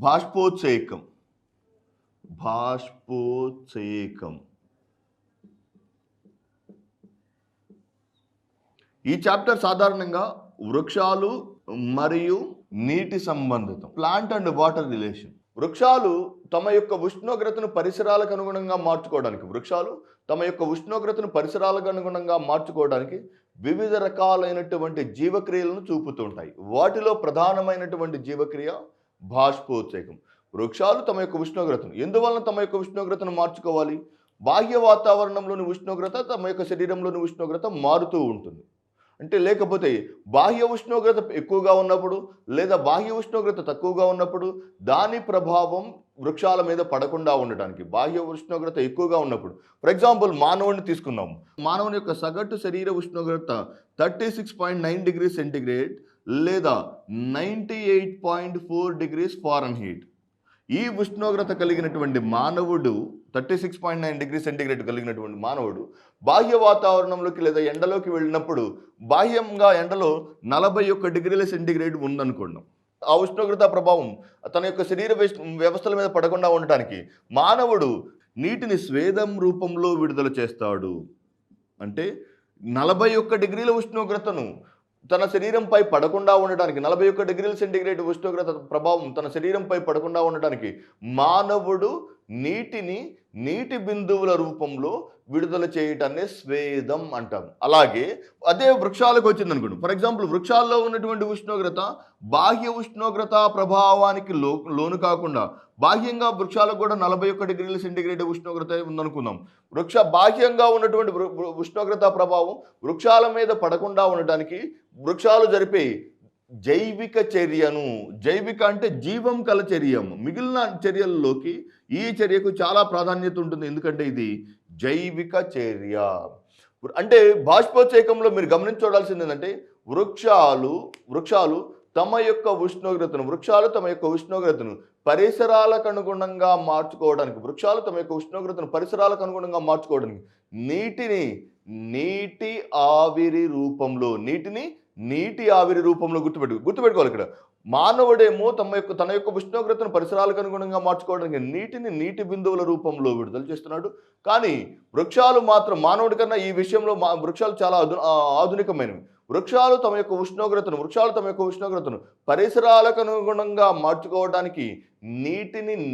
బాష్పోత్సేకం. బాష్పోత్సేకం. ఈ చాప్టర్ సాధారణంగా వృక్షాలు మరియు నీటి సంబంధితం, ప్లాంట్ అండ్ వాటర్ రిలేషన్. వృక్షాలు తమ యొక్క ఉష్ణోగ్రతను పరిసరాలకు అనుగుణంగా మార్చుకోవడానికి వివిధ రకాలైనటువంటి జీవక్రియలను చూపుతుంటాయి. వాటిలో ప్రధానమైనటువంటి జీవక్రియ బాష్పోత్సేకం. వృక్షాలు తమ యొక్క ఉష్ణోగ్రతను ఎందువలన తమ యొక్క ఉష్ణోగ్రతను మార్చుకోవాలి? బాహ్య వాతావరణంలోని ఉష్ణోగ్రత తమ యొక్క శరీరంలోని ఉష్ణోగ్రత మారుతూ ఉంటుంది. అంటే లేకపోతే బాహ్య ఉష్ణోగ్రత ఎక్కువగా ఉన్నప్పుడు లేదా బాహ్య ఉష్ణోగ్రత తక్కువగా ఉన్నప్పుడు దాని ప్రభావం వృక్షాల మీద పడకుండా ఉండటానికి బాహ్య ఉష్ణోగ్రత ఎక్కువగా ఉన్నప్పుడు, ఫర్ ఎగ్జాంపుల్ మానవుడిని తీసుకున్నాం. మానవుని యొక్క సగటు శరీర ఉష్ణోగ్రత 36.9 డిగ్రీ సెంటిగ్రేడ్ లేదా 98.4 డిగ్రీస్ ఫారెన్హీట్. ఈ ఉష్ణోగ్రత కలిగినటువంటి మానవుడు 36.9 డిగ్రీ సెంటిగ్రేడ్ కలిగినటువంటి మానవుడు బాహ్య వాతావరణంలోకి లేదా ఎండలోకి వెళ్ళినప్పుడు బాహ్యంగా ఎండలో 41 డిగ్రీల సెంటిగ్రేడ్ ఉందనుకున్నాం. ఆ ఉష్ణోగ్రత ప్రభావం తన యొక్క శరీర వ్యవస్థల మీద పడకుండా ఉండటానికి మానవుడు నీటిని స్వేదం రూపంలో విడుదల చేస్తాడు. అంటే 41 డిగ్రీల ఉష్ణోగ్రతను తన శరీరంపై పడకుండా ఉండడానికి, 41 డిగ్రీల సెంటిగ్రేడ్ ఉష్ణోగ్రత ప్రభావం తన శరీరంపై పడకుండా ఉండడానికి మానవుడు నీటి బిందువుల రూపంలో విడుదల చేయటాన్ని స్వేదం అంటాం. అలాగే అదే వృక్షాలకు వచ్చింది అనుకోండి. ఫర్ ఎగ్జాంపుల్ వృక్షాల్లో ఉన్నటువంటి ఉష్ణోగ్రత బాహ్య ఉష్ణోగ్రత ప్రభావానికి లోను కాకుండా బాహ్యంగా వృక్షాలకు కూడా 41 డిగ్రీల సెంటిగ్రేడ్ ఉష్ణోగ్రత ఉందనుకుందాం. బాహ్యంగా ఉన్నటువంటి ఉష్ణోగ్రత ప్రభావం వృక్షాల మీద పడకుండా ఉండటానికి వృక్షాలు జరిపే జైవిక చర్యను, జైవిక అంటే జీవం కల చర్య, మిగిలిన చర్యల్లోకి ఈ చర్యకు చాలా ప్రాధాన్యత ఉంటుంది. ఎందుకంటే ఇది జైవిక చర్య. అంటే బాష్పోత్సేకంలో మీరు గమనించవలసింది ఏంటంటే వృక్షాలు తమ యొక్క ఉష్ణోగ్రతను పరిసరాలకు అనుగుణంగా మార్చుకోవడానికి నీటి ఆవిరి రూపంలో గుర్తుపెట్టుకోవాలి. ఇక్కడ మానవుడేమో తన యొక్క ఉష్ణోగ్రతను పరిసరాలకు అనుగుణంగా మార్చుకోవడానికి నీటి బిందువుల రూపంలో విడుదల చేస్తున్నాడు. కానీ వృక్షాలు మాత్రం మానవుడి కన్నా ఈ విషయంలో వృక్షాలు చాలా ఆధునికమైనవి. వృక్షాలు తమ యొక్క ఉష్ణోగ్రతను పరిసరాలకు అనుగుణంగా మార్చుకోవడానికి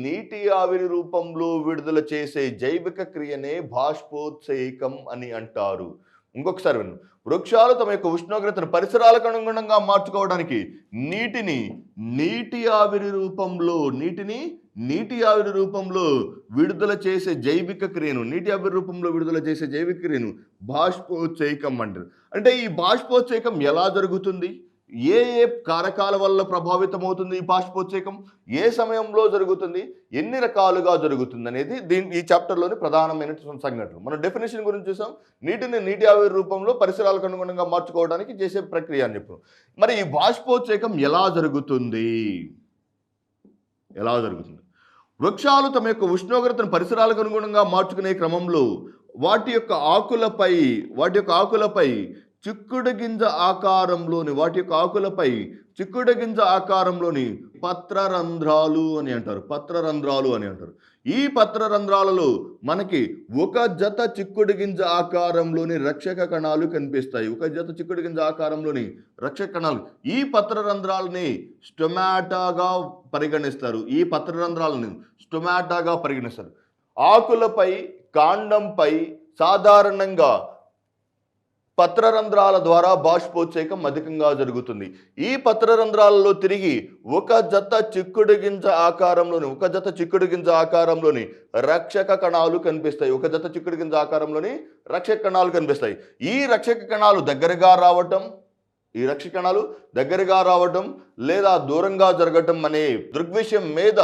నీటి ఆవిరి రూపంలో విడుదల చేసే జైవిక క్రియనే బాష్పోత్సేకం అని అంటారు. ఇంకొకసారి విను. వృక్షాలు తమ యొక్క ఉష్ణోగ్రతను పరిసరాలకు అనుగుణంగా మార్చుకోవడానికి నీటి ఆవిరి రూపంలో విడుదల చేసే జైవిక క్రియను బాష్పోత్సేకం అంటారు. అంటే ఈ బాష్పోత్సేకం ఎలా జరుగుతుంది? ఏ కారకాల వల్ల ప్రభావితమవుతుంది ఈ బాష్పోత్సేకం? ఏ సమయంలో జరుగుతుంది? ఎన్ని రకాలుగా జరుగుతుంది అనేది ఈ చాప్టర్లోని ప్రధానమైన సంఘటనలు. మనం డెఫినేషన్ గురించి చూసాం. నీటి ఆవిరి రూపంలో పరిసరాలకు అనుగుణంగా మార్చుకోవడానికి చేసే ప్రక్రియ అని చెప్పాం. మరి ఈ బాష్పోత్సేకం ఎలా జరుగుతుంది? వృక్షాలు తమ యొక్క ఉష్ణోగ్రతను పరిసరాలకు అనుగుణంగా మార్చుకునే క్రమంలో వాటి యొక్క ఆకులపై చిక్కుడు గింజ ఆకారంలోని పత్రరంధ్రాలు అని అంటారు. ఈ పత్రరంధ్రాలలో మనకి ఒక జత చిక్కుడు గింజ ఆకారంలోని రక్షక కణాలు కనిపిస్తాయి. ఈ పత్రరంధ్రాలని స్టొమాటాగా పరిగణిస్తారు. ఆకులపై, కాండంపై సాధారణంగా పత్రరంధ్రాల ద్వారా బాష్పోత్సేకం అధికంగా జరుగుతుంది. ఈ పత్రరంధ్రాలలో తిరిగి ఒక జత చిక్కుడు గింజ ఆకారంలోని రక్షక కణాలు కనిపిస్తాయి. ఈ రక్షక కణాలు దగ్గరగా రావటం లేదా దూరంగా జరగటం అనే దృగ్విషయం మీద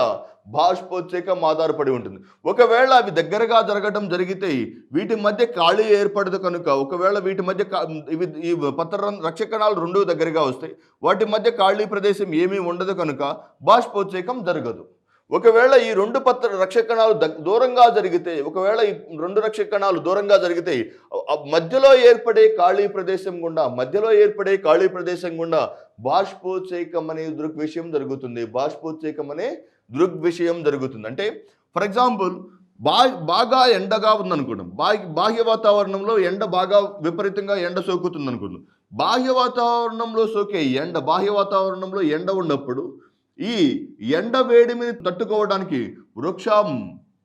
బాష్పోత్సేకం ఆధారపడి ఉంటుంది. ఒకవేళ అవి దగ్గరగా జరగడం జరిగితే వీటి మధ్య ఖాళీ ఏర్పడదు కనుక, ఒకవేళ వీటి మధ్య ఈ రక్షక కణాలు రెండు దగ్గరగా వస్తాయి, వాటి మధ్య ఖాళీ ప్రదేశం ఏమీ ఉండదు కనుక బాష్పోత్సేకం జరగదు. ఒకవేళ ఈ రెండు రక్షక కణాలు దూరంగా జరిగితే మధ్యలో ఏర్పడే ఖాళీ ప్రదేశం గుండా బాష్పోత్సేకం అనే దృగ్విషయం జరుగుతుంది. దృగ్విషయం జరుగుతుంది. అంటే ఫర్ ఎగ్జాంపుల్ బాగా ఎండగా ఉందనుకోండి, బాహ్య వాతావరణంలో ఎండ బాగా విపరీతంగా ఎండ సోకుతుంది అనుకోండి. బాహ్య వాతావరణంలో సోకే ఎండ, బాహ్య వాతావరణంలో ఎండ ఉన్నప్పుడు ఈ ఎండ వేడిని తట్టుకోవడానికి వృక్షం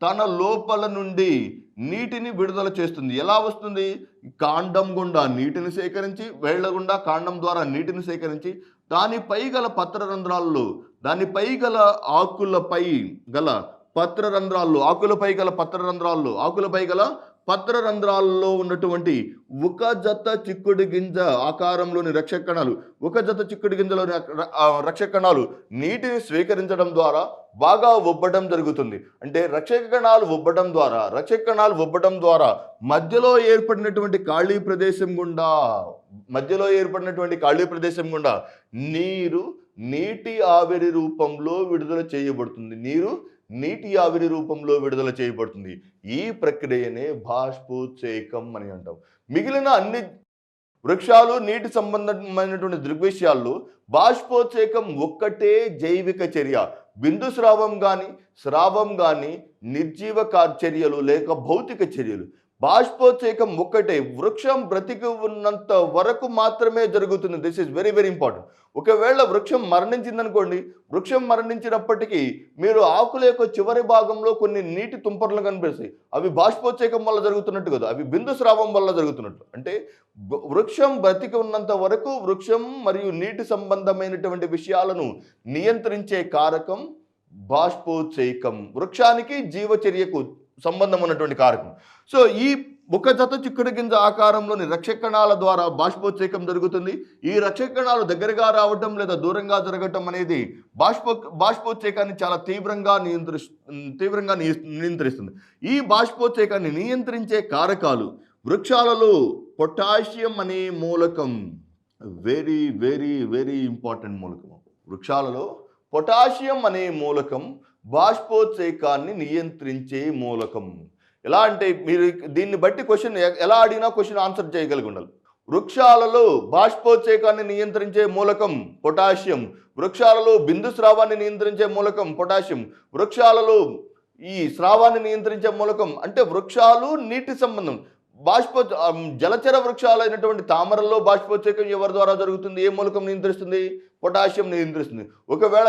తన లోపల నుండి నీటిని విడుదల చేస్తుంది. ఎలా వస్తుంది? కాండం గుండా నీటిని సేకరించి, వేళ్ల గుండా కాండం ద్వారా నీటిని సేకరించి, దానిపై గల పత్రరంధ్రాల్లో, దానిపై గల ఆకులపై గల పత్రరంధ్రాల్లో, ఆకులపై గల పత్రరంధ్రాల్లో ఉన్నటువంటి ఒక జత చిక్కుడు గింజ ఆకారంలోని రక్షక కణాలు, ఒక జత చిక్కుడు గింజలోని రక్షక కణాలు నీటిని స్వీకరించడం ద్వారా బాగా ఉబ్బడం జరుగుతుంది. అంటే రక్షక కణాలు ఉబ్బడం ద్వారా మధ్యలో ఏర్పడినటువంటి ఖాళీ ప్రదేశం గుండా నీటి ఆవిరి రూపంలో విడుదల చేయబడుతుంది. ఈ ప్రక్రియనే బాష్పోత్సేకం అని అంటాం. మిగిలిన అన్ని వృక్షాలు నీటి సంబంధమైనటువంటి దృగ్విషయాల్లో బాష్పోత్సేకం ఒక్కటే జైవిక చర్య. బిందు స్రావం కానీ నిర్జీవ చర్యలు లేక భౌతిక చర్యలు. బాష్పోత్సేకం ఒక్కటే వృక్షం బ్రతికి ఉన్నంత వరకు మాత్రమే జరుగుతుంది. This is very very important. ఒకవేళ వృక్షం మరణించిందనుకోండి, వృక్షం మరణించినప్పటికీ మీరు ఆకుల యొక్క చివరి భాగంలో కొన్ని నీటి తుంపర్లు కనిపిస్తాయి. అవి బాష్పోత్సేకం వల్ల జరుగుతున్నట్టు కదా, అవి బిందు స్రావం వల్ల జరుగుతున్నట్టు. అంటే వృక్షం బ్రతికి ఉన్నంత వరకు వృక్షం మరియు నీటి సంబంధమైనటువంటి విషయాలను నియంత్రించే కారకం బాష్పోత్సేకం, వృక్షానికి జీవచర్యకు సంబంధం ఉన్నటువంటి కారకం. సో ఈ ఒక జత చిక్కుడు గింజ ఆకారంలోని రక్షక కణాల ద్వారా బాష్పోత్సేకం జరుగుతుంది. ఈ రక్షక కణాలు దగ్గరగా రావటం లేదా దూరంగా జరగటం అనేది బాష్పోత్సేకాన్ని చాలా తీవ్రంగా నియంత్రిస్తుంది. ఈ బాష్పోత్సేకాన్ని నియంత్రించే కారకాలు వృక్షాలలో పొటాషియం అనే మూలకం, వెరీ వెరీ వెరీ ఇంపార్టెంట్ మూలకం. వృక్షాలలో పొటాషియం అనే మూలకం బాష్పోత్సేకాన్ని నియంత్రించే మూలకం. ఎలా అంటే మీరు దీన్ని బట్టి క్వశ్చన్ ఎలా అడిగినా క్వశ్చన్ ఆన్సర్ చేయగలిగి ఉండాలి. వృక్షాలలో బాష్పోత్సేకాన్ని నియంత్రించే మూలకం పొటాషియం, వృక్షాలలో బిందు స్రావాన్ని నియంత్రించే మూలకం పొటాషియం, వృక్షాలలో ఈ స్రావాన్ని నియంత్రించే మూలకం. అంటే వృక్షాలు నీటి సంబంధం. జలచర వృక్షాలైనటువంటి తామరల్లో బాష్పోత్సేకం ఎవరి ద్వారా జరుగుతుంది? ఏ మూలకం నియంత్రిస్తుంది? పొటాషియం నియంత్రిస్తుంది. ఒకవేళ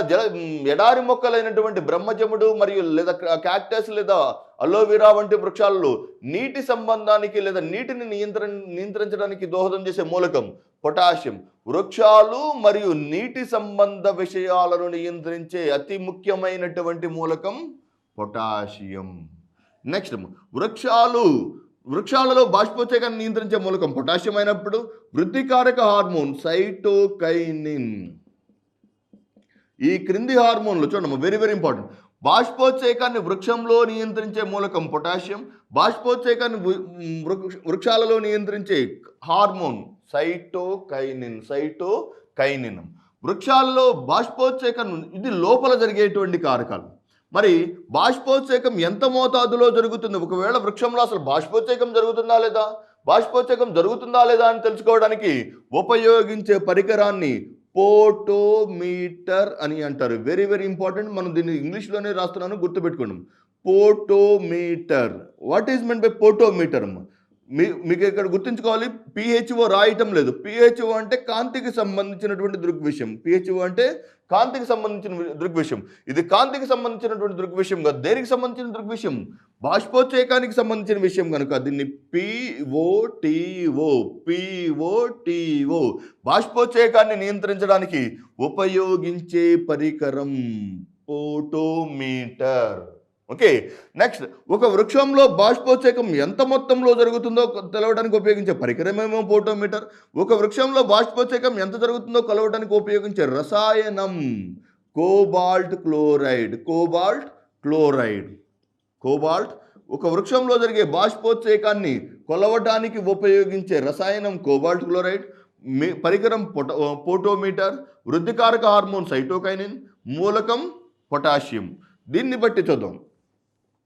ఎడారి మొక్కలైనటువంటి బ్రహ్మజముడు మరియు లేదా క్యాక్టస్ లేదా అలోవెరా వంటి వృక్షాలలో నీటి సంబంధానికి లేదా నీటిని నియంత్రించడానికి దోహదం చేసే మూలకం పొటాషియం. వృక్షాలు మరియు నీటి సంబంధ విషయాలను నియంత్రించే అతి ముఖ్యమైనటువంటి మూలకం పొటాషియం. నెక్స్ట్, వృక్షాలలో బాష్పోత్సేకాన్ని నియంత్రించే మూలకం పొటాషియం అయినప్పుడు వృద్ధికారక హార్మోన్ సైటోకైనిన్. ఈ క్రింది హార్మోన్లు చూడమ్మా, వెరీ వెరీ ఇంపార్టెంట్. బాష్పోత్సేకాన్ని వృక్షంలో నియంత్రించే మూలకం పొటాషియం, బాష్పోత్సేకాన్ని వృక్షాలలో నియంత్రించే హార్మోన్ సైటోకైనిన్. వృక్షాలలో బాష్పోత్సేకం ఇది లోపల జరిగేటువంటి కారకాలు. మరి బాష్పోత్సేకం ఎంత మోతాదులో జరుగుతుంది? ఒకవేళ వృక్షంలో అసలు బాష్పోత్సేకం జరుగుతుందా లేదా అని తెలుసుకోవడానికి ఉపయోగించే పరికరాన్ని పోటోమీటర్ అని అంటారు. Very very important. మనం దీన్ని ఇంగ్లీష్లోనే రాస్తున్నాను, గుర్తుపెట్టుకోండి. Potometer. What is mean by potometer? మీకు ఇక్కడ గుర్తుంచుకోవాలి, పిహెచ్ఓ రాయటం లేదు. పిహెచ్ఓ అంటే కాంతికి సంబంధించినటువంటి దృగ్విషయం. పిహెచ్ఓ అంటే కాంతికి సంబంధించిన దృగ్విషయం. ఇది కాంతికి సంబంధించినటువంటి దృగ్విషయం కాదు. దేనికి సంబంధించిన దృగ్విషయం? బాష్పోత్సేకానికి సంబంధించిన విషయం కనుక దీన్ని పిఓటిఓ బాష్పోత్సేకాన్ని నియంత్రించడానికి ఉపయోగించే పరికరం పోటోమీటర్. ఓకే, నెక్స్ట్, ఒక వృక్షంలో బాష్పోత్సేకం ఎంత మొత్తంలో జరుగుతుందో తెలవడానికి ఉపయోగించే పరికరమేమో పోటోమీటర్. ఒక వృక్షంలో బాష్పోత్సేకం ఎంత జరుగుతుందో కొలవడానికి ఉపయోగించే రసాయనం కోబాల్ట్ క్లోరైడ్. ఒక వృక్షంలో జరిగే బాష్పోత్సేకాన్ని కొలవడానికి ఉపయోగించే రసాయనం కోబాల్ట్ క్లోరైడ్, పరికరం పోటోమీటర్, వృద్ధికారక హార్మోన్ సైటోకైనిన్, మూలకం పొటాషియం. దీన్ని బట్టి చూద్దాం.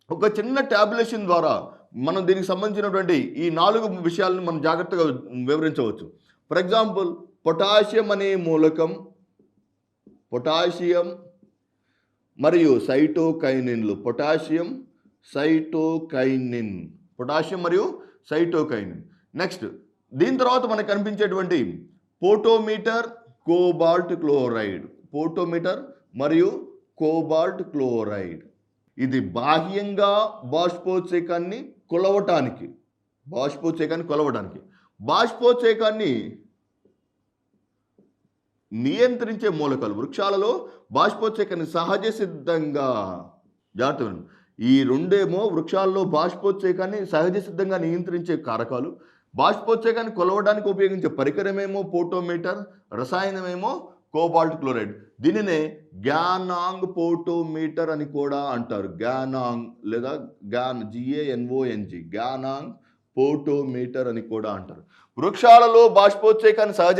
ఒక చిన్న టాబ్యులేషన్ ద్వారా మనం దీనికి సంబంధించినటువంటి ఈ 4 విషయాలను మనం జాగ్రత్తగా వివరించవచ్చు. ఫర్ ఎగ్జాంపుల్, పొటాషియం అనే మూలకం మరియు సైటోకైనిన్లు, పొటాషియం సైటోకైనిన్, పొటాషియం మరియు సైటోకైనిన్. నెక్స్ట్ దీని తర్వాత మనకు కనిపించేటువంటి పోటోమీటర్, కోబాల్ట్ క్లోరైడ్, పోటోమీటర్ మరియు కోబాల్ట్ క్లోరైడ్. ఇది బాహ్యంగా బాష్పోత్సేకాన్ని కొలవటానికి, బాష్పోత్సేకాన్ని నియంత్రించే మూలకాలు. వృక్షాలలో బాష్పోత్సేకాన్ని సహజ సిద్ధంగా, జాగ్రత్త, ఈ రెండేమో వృక్షాల్లో బాష్పోత్సేకాన్ని సహజ సిద్ధంగా నియంత్రించే కారకాలు. బాష్పోత్సేకాన్ని కొలవడానికి ఉపయోగించే పరికరమేమో పోటోమీటర్, రసాయనమేమో కోబాల్ట్ క్లోరైడ్. దీనినే గ్యానాంగ్ పోటోమీటర్ అని కూడా అంటారు. గ్యానాంగ్ లేదా GANONG, గ్యానాంగ్ పోటోమీటర్ అని కూడా అంటారు. వృక్షాలలో బాష్పోత్సేకాన్ని సహజ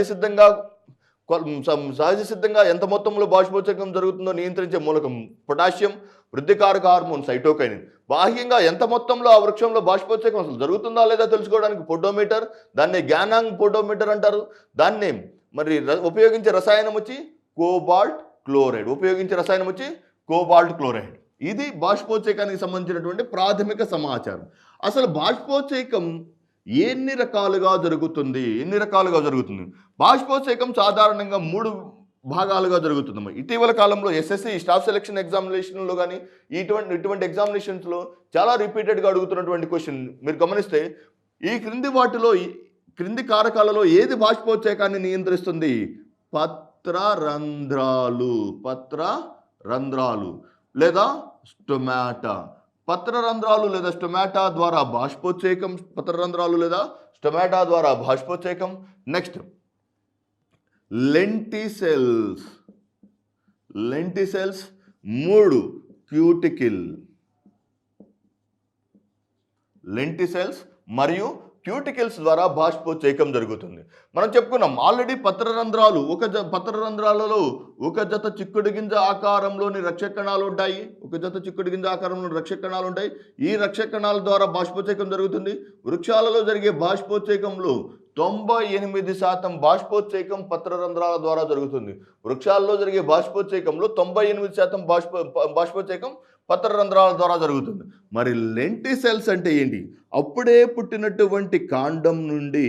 సిద్ధంగా ఎంత మొత్తంలో బాష్పోత్సేకం జరుగుతుందో నియంత్రించే మూలకం పొటాషియం, వృద్ధికారక హార్మోన్ సైటోకైనిన్. బాహ్యంగా ఎంత మొత్తంలో ఆ వృక్షంలో బాష్పోత్సేకం అసలు జరుగుతుందా లేదా తెలుసుకోవడానికి పోటోమీటర్, దాన్ని గ్యానాంగ్ పోటోమీటర్ అంటారు. దాన్ని మరి ఉపయోగించే రసాయనం వచ్చి కోబాల్ట్ క్లోరైడ్. ఇది బాష్పోత్సేకానికి సంబంధించినటువంటి ప్రాథమిక సమాచారం. అసలు బాష్పోత్సేకం ఎన్ని రకాలుగా జరుగుతుంది? బాష్పోత్సేకం సాధారణంగా 3 భాగాలుగా జరుగుతుంది. ఇటీవల కాలంలో SSC స్టాఫ్ సెలక్షన్ ఎగ్జామినేషన్లో కానీ ఇటువంటి ఎగ్జామినేషన్స్లో చాలా రిపీటెడ్గా అడుగుతున్నటువంటి క్వశ్చన్ మీరు గమనిస్తే, ఈ క్రింది కారకాలలో ఏది బాష్పోత్సేకాన్ని నియంత్రిస్తుంది? పత్రరంధ్రాలు లేదా స్టొమాటా. పత్రరంధ్రాలు లేదా స్టొమాటా ద్వారా బాష్పోత్సేకం. Next lenticels. 3 క్యూటికిల్. లెంటిసెల్స్ మరియు క్యూటికల్స్ ద్వారా బాష్పోత్సేకం జరుగుతుంది. మనం చెప్పుకున్నాం ఆల్రెడీ పత్రరంధ్రాలలో ఒక జత చిక్కుడు గింజ ఆకారంలోని రక్షకణాలు ఉంటాయి. ఈ రక్షకణాల ద్వారా బాష్పోత్సేకం జరుగుతుంది. వృక్షాలలో జరిగే బాష్పోత్సేకంలో 98% బాష్పోత్సేకం పత్రరంధ్రాల ద్వారా జరుగుతుంది. వృక్షాలలో జరిగే బాష్పోత్సేకంలో 98% బాష్పోత్సేకం పత్రరంధ్రాల ద్వారా జరుగుతుంది. మరి లెంటిసెల్స్ అంటే ఏంటి? అప్పుడే పుట్టినటువంటి కాండం నుండి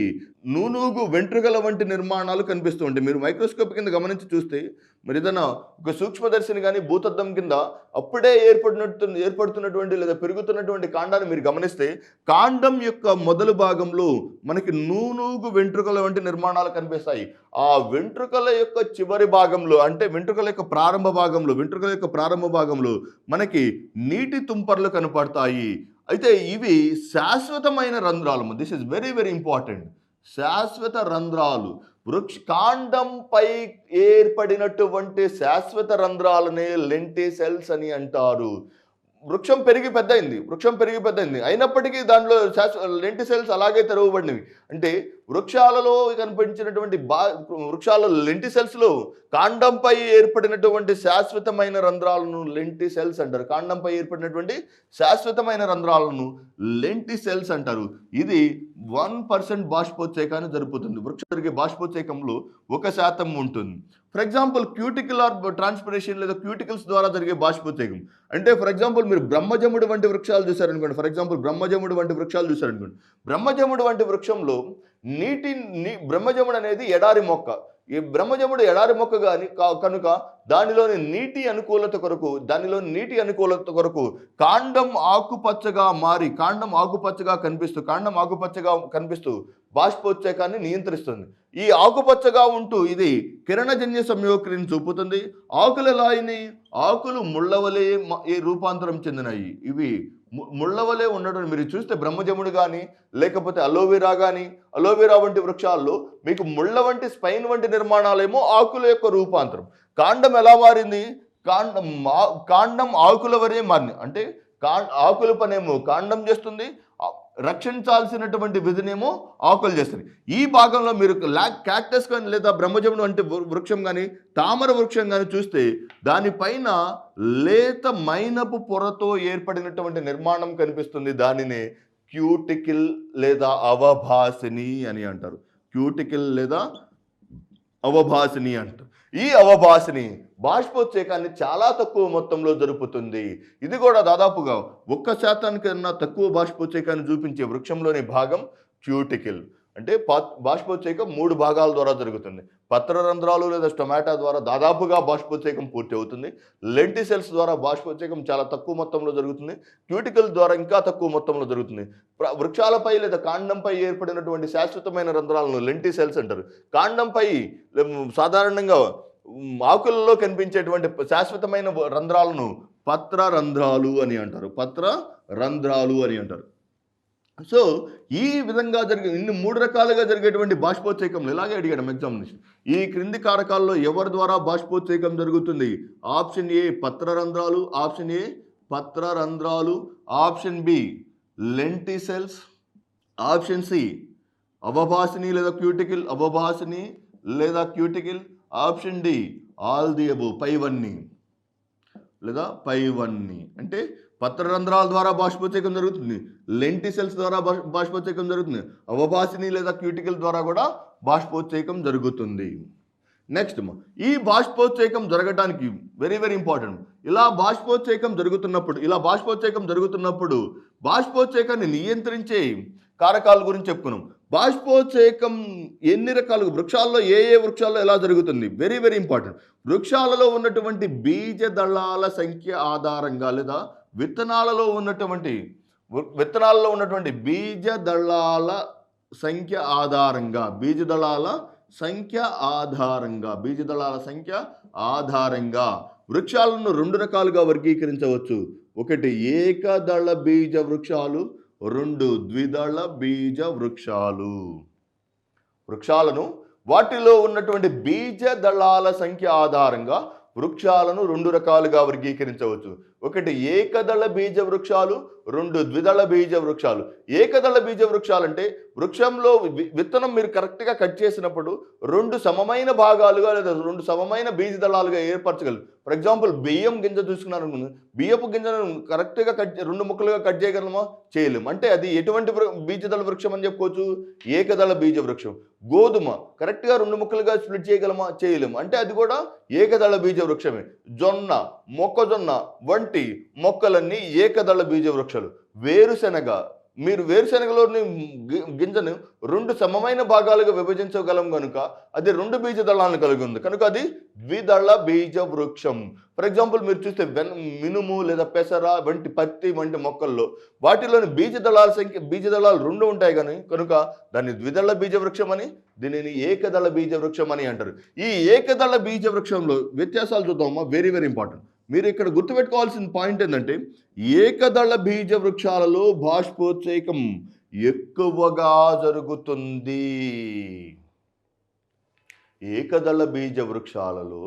నూనూగు వెంట్రుకల వంటి నిర్మాణాలు కనిపిస్తూ ఉంటాయి. మీరు మైక్రోస్కోప్ కింద గమనించి చూస్తే, మరి ఏదైనా ఒక సూక్ష్మదర్శిని కానీ భూతద్దం కింద అప్పుడే ఏర్పడుతున్నటువంటి లేదా పెరుగుతున్నటువంటి కాండాన్ని మీరు గమనిస్తే, కాండం యొక్క మొదలు భాగంలో మనకి నూనూగు వెంట్రుకల వంటి నిర్మాణాలు కనిపిస్తాయి. ఆ వెంట్రుకల యొక్క చివరి భాగంలో, అంటే వెంట్రుకల యొక్క ప్రారంభ భాగంలో మనకి నీటి తుంపర్లు కనపడతాయి. అయితే ఇవి శాశ్వతమైన రంధ్రాలు. This is very very important. శాశ్వత రంధ్రాలు, కాండంపై ఏర్పడినటువంటి శాశ్వత రంధ్రాలనే లెంటిసెల్స్ అని అంటారు. వృక్షం పెరిగి పెద్దయింది, అయినప్పటికీ దాంట్లో లెంటిసెల్స్ అలాగే తెరవబడినవి. అంటే వృక్షాలలో కనిపించినటువంటి వృక్షాలలో లెంటిసెల్స్లో కాండంపై ఏర్పడినటువంటి శాశ్వతమైన రంధ్రాలను లెంటిసెల్స్ అంటారు. కాండంపై ఏర్పడినటువంటి శాశ్వతమైన రంధ్రాలను లెంటిసెల్స్ అంటారు. ఇది 1% బాష్పోత్సేకాన్ని జరుపుతుంది. వృక్షం జరిగే బాష్పోత్సేకంలో 1% ఉంటుంది. ఫర్ ఎగ్జాంపుల్ క్యూటికులర్ ట్రాన్స్పిరేషన్ లేదా క్యూటికల్స్ ద్వారా జరిగే బాష్పోత్సేకం అంటే, ఫర్ ఎగ్జాంపుల్ మీరు బ్రహ్మజముడు వంటి వృక్షాలు చూసారనుకోండి. బ్రహ్మజముడు వంటి వృక్షంలో బ్రహ్మజముడు అనేది ఎడారి మొక్క. ఈ బ్రహ్మజముడు ఎడారి మొక్క కనుక దానిలోని నీటి అనుకూలత కొరకు కాండం ఆకుపచ్చగా కనిపిస్తూ బాష్పోత్సేకాన్ని నియంత్రిస్తుంది. ఈ ఆకుపచ్చగా ఉంటూ ఇది కిరణజన్య సంయోక్రిని చూపుతుంది. ఆకులు ముళ్ళవలే రూపాంతరం చెందినాయి. ఇవి ముళ్ళవలే ఉండడం మీరు చూస్తే బ్రహ్మజముడు కానీ లేకపోతే అలోవెరా వంటి వృక్షాల్లో మీకు ముళ్ళ వంటి స్పైన్ వంటి నిర్మాణాలేమో ఆకుల యొక్క రూపాంతరం. కాండం ఎలా మారింది? కాండం ఆకుల వరే మారింది. అంటే ఆకుల పనేమో కాండం చేస్తుంది, రక్షించాల్సినటువంటి విధినేమో ఆకులు చేస్తుంది. ఈ భాగంలో మీరు క్యాక్టస్ కానీ లేదా బ్రహ్మజముడు వంటి వృక్షం కానీ తామర వృక్షం కానీ చూస్తే దానిపైన లేత మైనపు పొరతో ఏర్పడినటువంటి నిర్మాణం కనిపిస్తుంది. దానినే క్యూటికిల్ లేదా అవభాసిని అని అంటారు. క్యూటికిల్ లేదా అవభాసిని అంటారు. ఈ అవభాసిని బాష్పోత్సేకాన్ని చాలా తక్కువ మొత్తంలో జరుపుతుంది. ఇది కూడా దాదాపుగా 1% కన్నా తక్కువ బాష్పోత్సేకాన్ని చూపించే వృక్షంలోని భాగం క్యూటికిల్. అంటే బాష్పోత్సేకం 3 భాగాల ద్వారా జరుగుతుంది. పత్రరంధ్రాలు లేదా స్టొమాటా ద్వారా దాదాపుగా బాష్పోత్సేకం పూర్తి అవుతుంది. లెంటిసెల్స్ ద్వారా బాష్పోత్సేకం చాలా తక్కువ మొత్తంలో జరుగుతుంది. క్యూటికల్ ద్వారా ఇంకా తక్కువ మొత్తంలో జరుగుతుంది. వృక్షాలపై లేదా కాండంపై ఏర్పడినటువంటి శాశ్వతమైన రంధ్రాలను లెంటిసెల్స్ అంటారు. కాండంపై సాధారణంగా ఆకులలో కనిపించేటువంటి శాశ్వతమైన రంధ్రాలను పత్రరంధ్రాలు అని అంటారు. పత్రరంధ్రాలు అని అంటారు. సో ఈ విధంగా ఇన్ని 3 రకాలుగా జరిగేటువంటి బాష్పోత్సేకంలో ఇలాగే అడిగాడు ఎగ్జామినేషన్. ఈ క్రింది కారకాల్లో ఎవరి ద్వారా బాష్పోత్సేకం జరుగుతుంది? ఆప్షన్ ఏ పత్రరంధ్రాలు, ఆప్షన్ ఏ పత్రరంధ్రాలు, option B lenticels, option C అవభాసిని లేదా క్యూటికిల్, అవభాసిని లేదా cuticle, option D all the above పైవన్నీ లేదా పైవన్నీ. అంటే పత్రరంధ్రాల ద్వారా బాష్పోత్సేకం జరుగుతుంది, లెంటిసెల్స్ ద్వారా బాష్పోత్సేకం జరుగుతుంది, అవభాసిని లేదా క్యూటికల్ ద్వారా కూడా బాష్పోత్సేకం జరుగుతుంది. నెక్స్ట్ ఈ బాష్పోత్సేకం జరగడానికి వెరీ వెరీ ఇంపార్టెంట్. ఇలా బాష్పోత్సేకం జరుగుతున్నప్పుడు బాష్పోత్సేకాన్ని నియంత్రించే కారకాల గురించి చెప్పుకున్నాం. బాష్పోత్సేకం ఎన్ని రకాలు, వృక్షాల్లో ఏ వృక్షాల్లో ఎలా జరుగుతుంది? Very very important. వృక్షాలలో ఉన్నటువంటి బీజ దళాల సంఖ్య ఆధారంగా లేదా విత్తనాలలో ఉన్నటువంటి బీజ దళాల సంఖ్య ఆధారంగా వృక్షాలను 2 రకాలుగా వర్గీకరించవచ్చు. ఒకటి ఏకదళ బీజ వృక్షాలు, 2 ద్విదళ బీజ వృక్షాలు. వృక్షాలను వాటిలో ఉన్నటువంటి బీజ దళాల సంఖ్య ఆధారంగా వృక్షాలను 2 రకాలుగా వర్గీకరించవచ్చు. ఒకటి ఏకదళ బీజ వృక్షాలు, 2 ద్విదళ బీజ వృక్షాలు. ఏకదళ బీజ వృక్షాలు అంటే వృక్షంలో విత్తనం మీరు కరెక్ట్గా కట్ చేసినప్పుడు 2 సమమైన భాగాలుగా లేదా 2 సమమైన బీజ దళాలుగా ఏర్పరచగలరు. ఫర్ ఎగ్జాంపుల్ బియ్యం గింజ చూసుకున్నారు, బియ్యపు గింజను కరెక్ట్గా 2 ముక్కలుగా కట్ చేయగలమా? చేయలేము. అంటే అది ఎటువంటి బీజదళ వృక్షం అని చెప్పుకోవచ్చు? ఏకదళ బీజ వృక్షం. గోధుమ కరెక్ట్గా 2 ముక్కలుగా స్ప్లిట్ చేయగలమా? చేయలేము. అంటే అది కూడా ఏకదళ బీజ వృక్షమే. జొన్న, మొక్కజొన్న వంటి మొక్కలన్నీ ఏకదళ బీజ వృక్షాలు. వేరుశెనగ, మీరు వేరుశెనగలోని గింజను 2 సమమైన భాగాలుగా విభజించగలం కనుక అది 2 బీజ దళాలను కలిగి ఉంది కనుక అది ద్విదళ బీజ వృక్షం. ఫర్ ఎగ్జాంపుల్ మీరు చూస్తే మినుము లేదా పెసర వంటి పత్తి వంటి మొక్కల్లో వాటిలోని బీజ దళాలు 2 ఉంటాయి కనుక దాన్ని ద్విదళ బీజ వృక్షం అని, దీనిని ఏకదళ బీజ వృక్షం అని అంటారు. ఈ ఏకదళ బీజ వృక్షంలో వ్యత్యాసాలు చూద్దామా? Very very important. మీరు ఇక్కడ గుర్తుపెట్టుకోవాల్సిన పాయింట్ ఏంటంటే ఏకదళ బీజ వృక్షాలలో బాష్పోత్సేకం ఎక్కువగా జరుగుతుంది. ఏకదళ బీజ వృక్షాలలో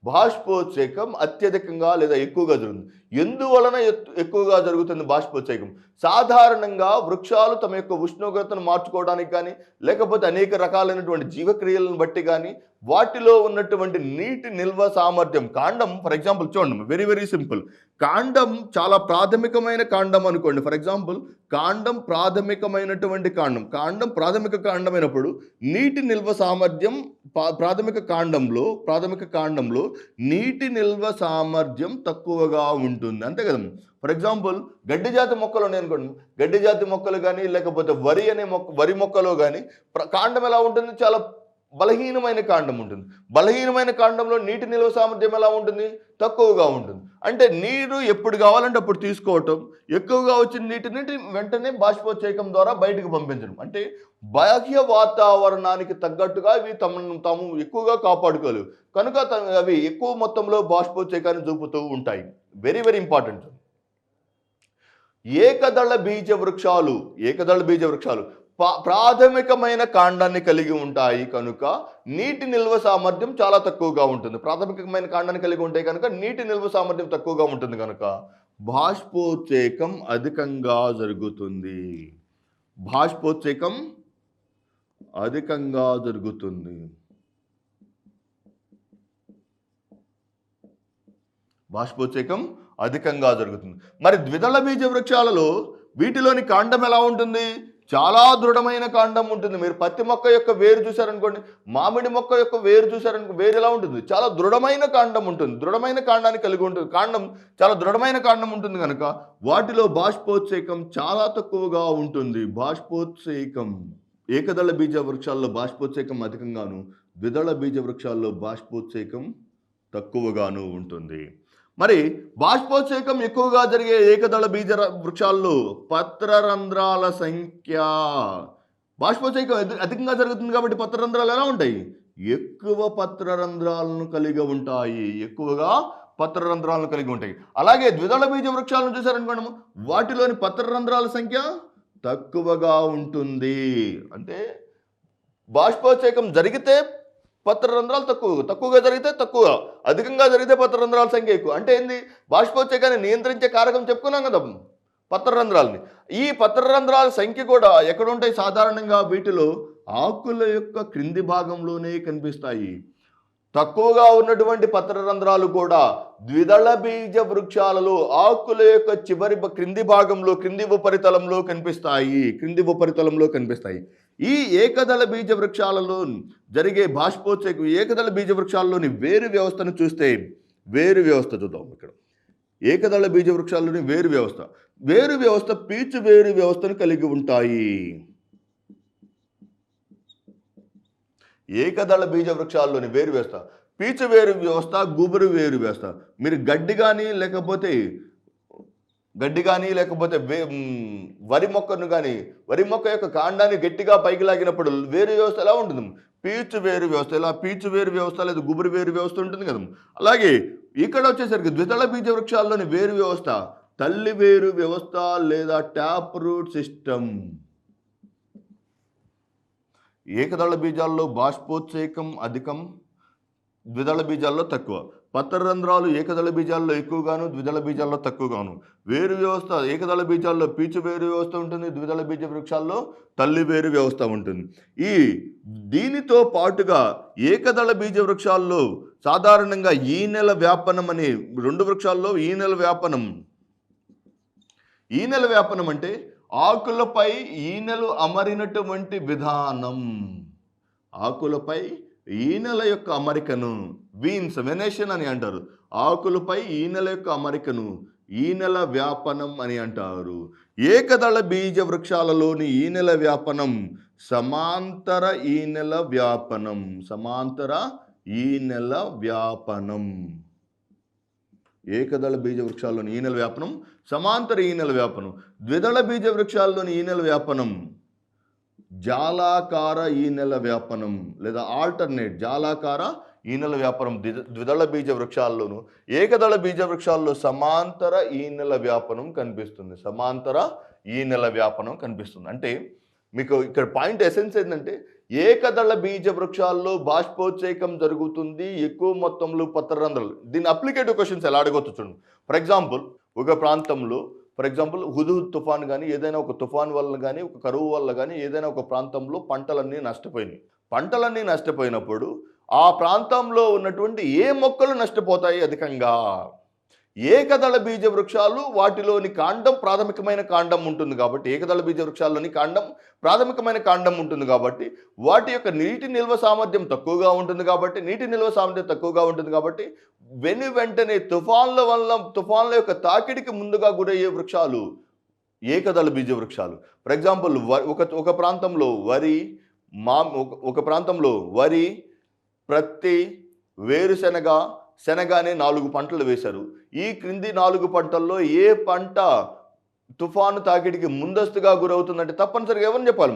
బాష్పోత్సేకం అత్యధికంగా లేదా ఎక్కువగా జరుగుతుంది. ఎందువలన ఎక్కువగా జరుగుతుంది బాష్పోత్సేకం? సాధారణంగా వృక్షాలు తమ యొక్క ఉష్ణోగ్రతను మార్చుకోవడానికి కానీ లేకపోతే అనేక రకాలైనటువంటి జీవక్రియలను బట్టి కానీ వాటిలో ఉన్నటువంటి నీటి నిల్వ సామర్థ్యం, కాండం ఫర్ ఎగ్జాంపుల్ చూడండి, వెరీ వెరీ సింపుల్. కాండం చాలా ప్రాథమికమైన కాండం అనుకోండి. ఫర్ ఎగ్జాంపుల్ కాండం ప్రాథమిక కాండమైనప్పుడు నీటి నిల్వ సామర్థ్యం ప్రాథమిక కాండంలో నీటి నిల్వ సామర్థ్యం తక్కువగా ఉంటుంది, అంతే కదా. ఫర్ ఎగ్జాంపుల్ గడ్డి జాతి మొక్కలు ఉన్నాయి అనుకోండి, గడ్డి జాతి మొక్కలు కానీ లేకపోతే వరి మొక్కలో కానీ కాండం ఎలా ఉంటుంది? చాలా బలహీనమైన కాండం ఉంటుంది. బలహీనమైన కాండంలో నీటి నిల్వ సామర్థ్యం ఎలా ఉంటుంది? తక్కువగా ఉంటుంది. అంటే నీరు ఎప్పుడు కావాలంటే అప్పుడు తీసుకోవటం, ఎక్కువగా వచ్చిన నీటిని వెంటనే బాష్పోత్సేకం ద్వారా బయటకు పంపించడం. అంటే బాహ్య వాతావరణానికి తగ్గట్టుగా ఇవి తాము ఎక్కువగా కాపాడుకోలేవు కనుక అవి ఎక్కువ మొత్తంలో బాష్పోత్సేకాన్ని చూపుతూ ఉంటాయి. Very very important. ఏకదళ బీజ వృక్షాలు ప్రాథమికమైన కాండాన్ని కలిగి ఉంటాయి కనుక నీటి నిల్వ సామర్థ్యం చాలా తక్కువగా ఉంటుంది. ప్రాథమికమైన కాండాన్ని కలిగి ఉంటాయి కనుక నీటి నిల్వ సామర్థ్యం తక్కువగా ఉంటుంది కనుక బాష్పోత్సేకం అధికంగా జరుగుతుంది. బాష్పోత్సేకం అధికంగా జరుగుతుంది. మరి ద్విదళ బీజ వృక్షాలలో వీటిలోని కాండం ఎలా ఉంటుంది? చాలా దృఢమైన కాండం ఉంటుంది. మీరు పత్తి మొక్క యొక్క వేరు చూసారనుకోండి, మామిడి మొక్క యొక్క వేరు చూసారనుకో, వేరు ఎలా ఉంటుంది, చాలా దృఢమైన కాండం ఉంటుంది. దృఢమైన కాండాన్ని కలిగి ఉంటుంది. కాండం చాలా దృఢమైన కాండం ఉంటుంది కనుక వాటిలో బాష్పోత్సేకం చాలా తక్కువగా ఉంటుంది. బాష్పోత్సేకం ఏకదళ బీజ వృక్షాల్లో బాష్పోత్సేకం అధికంగాను, ద్విదళ బీజ వృక్షాల్లో బాష్పోత్సేకం తక్కువగాను ఉంటుంది. మరి బాష్పోత్సేకం ఎక్కువగా జరిగే ఏకదళ బీజ వృక్షాల్లో పత్రరంధ్రాల సంఖ్య, బాష్పోత్సేకం అధికంగా జరుగుతుంది కాబట్టి పత్రరంధ్రాలు ఎలా ఉంటాయి, ఎక్కువ పత్రరంధ్రాలను కలిగి ఉంటాయి. ఎక్కువగా పత్రరంధ్రాలను కలిగి ఉంటాయి. అలాగే ద్విదళ బీజ వృక్షాలను చూసారనుకోండి, వాటిలోని పత్రరంధ్రాల సంఖ్య తక్కువగా ఉంటుంది. అంటే బాష్పోత్సేకం జరిగితే పత్రరంధ్రాలు తక్కువగా జరిగితే తక్కువ, అధికంగా జరిగితే పత్రరంధ్రాల సంఖ్య ఎక్కువ. అంటే ఏంది, బాష్పోత్సేకాన్ని నియంత్రించే కారకం చెప్పుకున్నాం కదా పత్రరంధ్రాలని. ఈ పత్రరంధ్రాల సంఖ్య కూడా ఎక్కడ ఉంటాయి, సాధారణంగా వీటిలో ఆకుల యొక్క క్రింది భాగంలోనే కనిపిస్తాయి. తక్కువగా ఉన్నటువంటి పత్రరంధ్రాలు కూడా ద్విదళ బీజ వృక్షాలలో ఆకుల యొక్క చివరి క్రింది భాగంలో, క్రింది ఉపరితలంలో కనిపిస్తాయి. ఈ ఏకదళ బీజ వృక్షాలలో జరిగే బాష్పోత్సేకం, ఏకదళ బీజ వృక్షాల్లోని వేరు వ్యవస్థను చూస్తే, వేరు వ్యవస్థ చూద్దాం. ఇక్కడ ఏకదళ బీజ వృక్షాల్లోని వేరు వ్యవస్థ పీచు వేరు వ్యవస్థను కలిగి ఉంటాయి. ఏకదళ బీజ వృక్షాల్లోని వేరు వ్యవస్థ పీచు వేరు వ్యవస్థ, గుబురు వేరు వ్యవస్థ. మీరు గడ్డి కానీ లేకపోతే వరి మొక్కను కానీ, వరి మొక్క యొక్క కాండాన్ని గట్టిగా పైకి లాగినప్పుడు వేరు వ్యవస్థ ఎలా ఉంటుంది, పీచు వేరు వ్యవస్థ. ఇలా పీచు వేరు వ్యవస్థ లేదా గుబురు వేరు వ్యవస్థ ఉంటుంది కదా. అలాగే ఇక్కడ వచ్చేసరికి ద్విదళ బీజ వృక్షాల్లోని వేరు వ్యవస్థ తల్లి వేరు వ్యవస్థ లేదా ట్యాప్ రూట్ సిస్టమ్. ఏకదళ బీజాల్లో బాష్పోత్సేకం అధికం, ద్విదళ బీజాల్లో తక్కువ. పత్రరంధ్రాలు ఏకదళ బీజాల్లో ఎక్కువగాను, ద్విదళ బీజాల్లో తక్కువగాను. వేరు వ్యవస్థ ఏకదళ బీజాల్లో పీచు వేరు వ్యవస్థ ఉంటుంది, ద్విదళ బీజ వృక్షాల్లో తల్లి వేరు వ్యవస్థ ఉంటుంది. దీనితో పాటుగా ఏకదళ బీజ వృక్షాల్లో సాధారణంగా ఈనెల వ్యాపనం అనే, రెండు వృక్షాల్లో ఈనెల వ్యాపనం అంటే ఆకులపై ఈనెలు అమరినటువంటి విధానం. ఆకులపై ఈనెల యొక్క అమరికను వెనేషన్ అని అంటారు. ఆకులపై ఈనెల యొక్క అమరికను ఈనెల వ్యాపనం అని అంటారు. ఏకదళ బీజ వృక్షాలలోని ఈనెల వ్యాపనం సమాంతర ఈనెల వ్యాపనం. ఏకదళ బీజ వృక్షాల్లోని ఈనెల వ్యాపనం సమాంతర ఈనెల వ్యాపనం. ద్విదళ బీజ వృక్షాల్లోని ఈనెల వ్యాపనం జాలాకార ఈనెల వ్యాపనం లేదా ఆల్టర్నేట్ జాలాకార ఈనెల వ్యాపనం ద్విదళ బీజ వృక్షాల్లోను. ఏకదళ బీజ వృక్షాల్లో సమాంతర ఈనెల వ్యాపనం కనిపిస్తుంది. అంటే మీకు ఇక్కడ పాయింట్ ఎసెన్స్ ఏంటంటే, ఏకదళ బీజ వృక్షాల్లో బాష్పోత్సేకం జరుగుతుంది, ఎక్కువ మొత్తంలో పత్రరంధ్రాలు. దీని అప్లికేటివ్ క్వశ్చన్స్ ఎలా అడగవచ్చు చూడండి. ఫర్ ఎగ్జాంపుల్ ఒక ప్రాంతంలో హుదూద్ తుఫాన్ కానీ, ఏదైనా ఒక తుఫాన్ వల్ల కానీ, ఒక కరువు వల్ల కానీ, ఏదైనా ఒక ప్రాంతంలో పంటలన్నీ నష్టపోయినప్పుడు ఆ ప్రాంతంలో ఉన్నటువంటి ఏ మొక్కలు నష్టపోతాయి అధికంగా? ఏకదళ బీజ వృక్షాలు, వాటిలోని కాండం ప్రాథమికమైన కాండం ఉంటుంది కాబట్టి, ఏకదళ బీజ వృక్షాల్లోని కాండం ప్రాథమికమైన కాండం ఉంటుంది కాబట్టి, వాటి యొక్క నీటి నిల్వ సామర్థ్యం తక్కువగా ఉంటుంది కాబట్టి వెంటనే తుఫాన్ల యొక్క తాకిడికి ముందుగా గురయ్యే వృక్షాలు ఏకదళ బీజ వృక్షాలు. ఫర్ ఎగ్జాంపుల్ ఒక ప్రాంతంలో వరి, ప్రత్తి, వేరుశెనగ, శనగ అనే 4 పంటలు వేశారు. ఈ క్రింది 4 పంటల్లో ఏ పంట తుఫాను తాకిడికి ముందస్తుగా గురవుతుందంటే తప్పనిసరిగా ఎవరిని చెప్పాలి?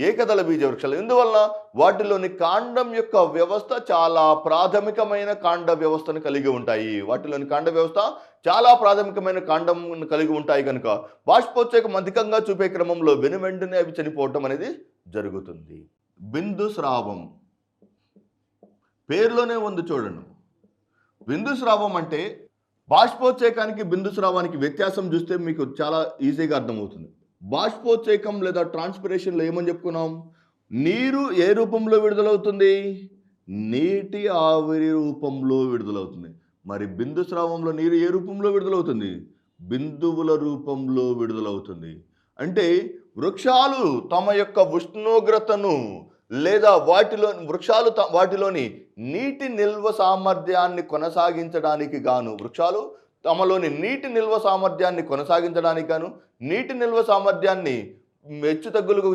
ఏకదళ బీజ వృక్షాలు. ఎందువల్ల? వాటిలోని కాండం యొక్క వ్యవస్థ చాలా ప్రాథమికమైన కాండ వ్యవస్థను కలిగి ఉంటాయి. కనుక బాష్పోత్సేకం అధికంగా చూపే క్రమంలో వెంటనే అవి చనిపోవటం అనేది జరుగుతుంది. బిందు స్రావం పేరులోనే ఉంది చూడండి. బిందు స్రావం అంటే బాష్పోత్సేకానికి బిందు స్రావానికి వ్యత్యాసం చూస్తే మీకు చాలా ఈజీగా అర్థమవుతుంది. బాష్పోత్సేకం లేదా ట్రాన్స్పిరేషన్లో ఏమని చెప్పుకున్నాం? నీరు ఏ రూపంలో విడుదలవుతుంది? నీటి ఆవిరి రూపంలో విడుదలవుతుంది. మరి బిందు స్రావంలో నీరు ఏ రూపంలో విడుదలవుతుంది? బిందువుల రూపంలో విడుదలవుతుంది. అంటే వృక్షాలు తమ యొక్క ఉష్ణోగ్రతను లేదా వాటిలోని నీటి నిల్వ సామర్థ్యాన్ని కొనసాగించడానికి గాను వృక్షాలు తమలోని నీటి నిల్వ సామర్థ్యాన్ని కొనసాగించడానికి గాను నీటి నిల్వ సామర్థ్యాన్ని హెచ్చు తగ్గులకు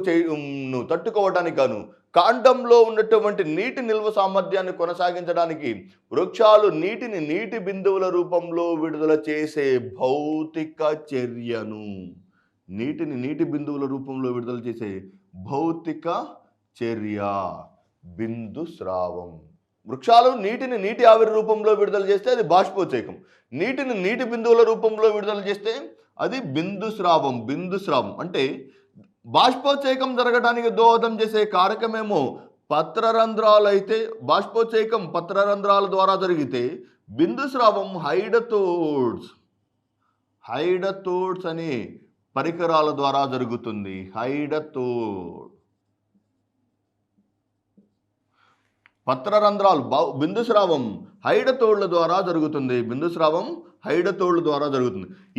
తట్టుకోవడానికి గాను కాండంలో ఉన్నటువంటి నీటి నిల్వ సామర్థ్యాన్ని కొనసాగించడానికి వృక్షాలు నీటిని నీటి బిందువుల రూపంలో విడుదల చేసే భౌతిక చర్యను నీటిని నీటి బిందువుల రూపంలో విడుదల చేసే భౌతిక చర్య బిందు స్రావం. వృక్షాలు నీటిని నీటి ఆవిరి రూపంలో విడుదల చేస్తే అది బాష్పోత్సేకం. నీటిని నీటి బిందువుల రూపంలో విడుదల చేస్తే అది బిందు స్రావం. బిందు స్రావం అంటే బాష్పోత్సేకం జరగడానికి దోహదం చేసే కారకమేమో పత్రరంధ్రాలు అయితే, బాష్పోత్సేకం పత్రరంధ్రాల ద్వారా జరిగితే బిందు స్రావం హైడతోడ్స్ అనే పరికరాల ద్వారా జరుగుతుంది. పత్రరంధ్రాలు బిందు స్రావం హైడతోళ్ల ద్వారా జరుగుతుంది.